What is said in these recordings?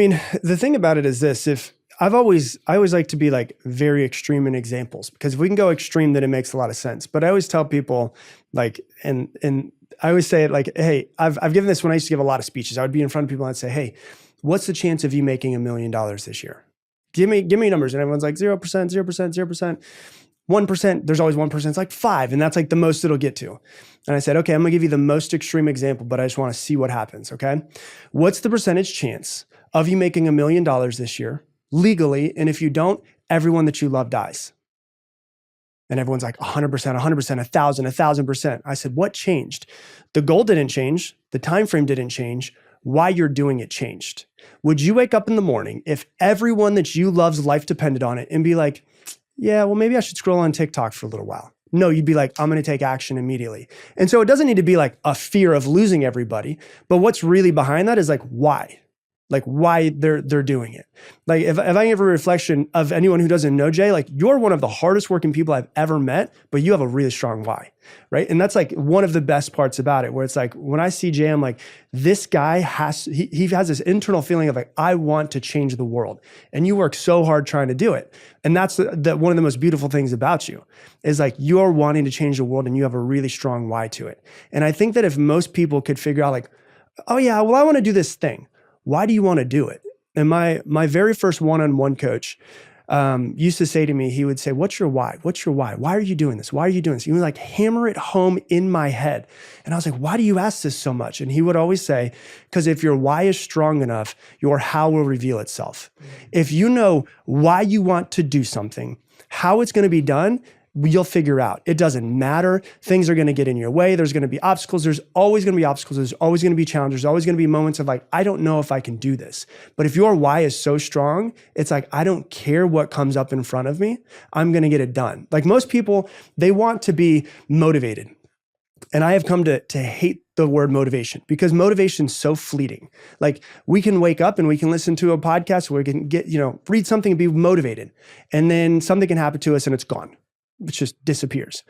mean, the thing about it is this, I always like to be like very extreme in examples, because if we can go extreme, then it makes a lot of sense. But I always tell people like, and I always say it like, hey, I've given this when I used to give a lot of speeches. I would be in front of people and I'd say, hey, what's the chance of you making $1 million this year? Give me numbers. And everyone's like 0%, 0%, 0%. 1%, there's always 1%, it's like 5, and that's like the most it'll get to. And I said, okay, I'm gonna give you the most extreme example, but I just wanna see what happens, okay? What's the percentage chance of you making $1 million this year legally, and if you don't, everyone that you love dies? And everyone's like 100%, 100%, 1,000, 1,000%. I said, what changed? The goal didn't change, the time frame didn't change, why you're doing it changed. Would you wake up in the morning if everyone that you love's life depended on it and be like, yeah, well, maybe I should scroll on TikTok for a little while? No, you'd be like, I'm going to take action immediately. And so it doesn't need to be like a fear of losing everybody, but what's really behind that is like, why? Like why they're doing it. Like if I give a reflection of anyone who doesn't know Jay, like you're one of the hardest working people I've ever met, but you have a really strong why, right? And that's like one of the best parts about it, where it's like, when I see Jay, I'm like, this guy he has this internal feeling of like, I want to change the world. And you work so hard trying to do it. And that's one of the most beautiful things about you is like, you're wanting to change the world and you have a really strong why to it. And I think that if most people could figure out like, oh yeah, well, I want to do this thing. Why do you want to do it? And my very first one-on-one coach used to say to me, he would say, what's your why? What's your why? Why are you doing this? Why are you doing this? He would like hammer it home in my head. And I was like, why do you ask this so much? And he would always say, because if your why is strong enough, your how will reveal itself. If you know why you want to do something, how it's going to be done, you'll figure out. It doesn't matter. Things are going to get in your way. There's going to be obstacles. There's always going to be obstacles. There's always going to be challenges. There's always going to be moments of like, I don't know if I can do this. But if your why is so strong, it's like, I don't care what comes up in front of me. I'm going to get it done. Like most people, they want to be motivated. And I have come to hate the word motivation, because motivation is so fleeting. Like we can wake up and we can listen to a podcast where we can get, read something and be motivated. And then something can happen to us and it's gone. It just disappears.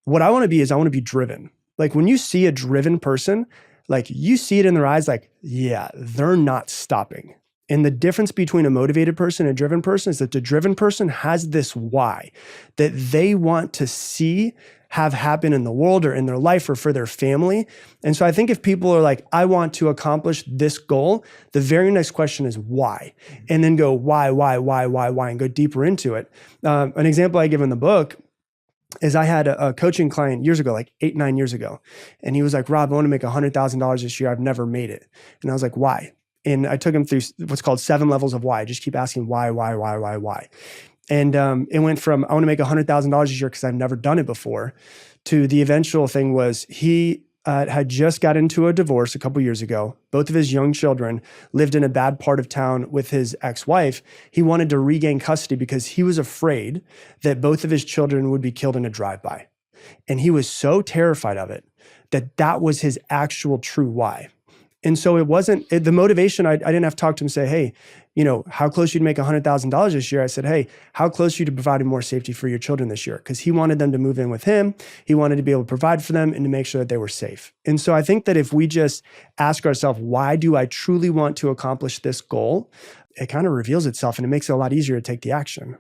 What I want to be is I want to be driven. Like when you see a driven person, like you see it in their eyes, like, yeah, they're not stopping. And the difference between a motivated person and a driven person is that the driven person has this why that they want to see have happen in the world or in their life or for their family. And so I think if people are like, I want to accomplish this goal, the very next question is why? And then go why, and go deeper into it. An example I give in the book is I had a coaching client years ago, like 8-9 years ago. And he was like, Rob, I want to make $100,000 this year. I've never made it. And I was like, why? And I took him through what's called 7 levels of why. I just keep asking why. And it went from, I want to make $100,000 this year because I've never done it before, to the eventual thing was he had just got into a divorce a couple years ago. Both of his young children lived in a bad part of town with his ex-wife. He wanted to regain custody because he was afraid that both of his children would be killed in a drive-by. And he was so terrified of it that was his actual true why. And so it wasn't the motivation. I didn't have to talk to him and say, hey, how close you'd make $100,000 this year. I said, hey, how close are you to providing more safety for your children this year? Because he wanted them to move in with him. He wanted to be able to provide for them and to make sure that they were safe. And so I think that if we just ask ourselves, why do I truly want to accomplish this goal? It kind of reveals itself and it makes it a lot easier to take the action.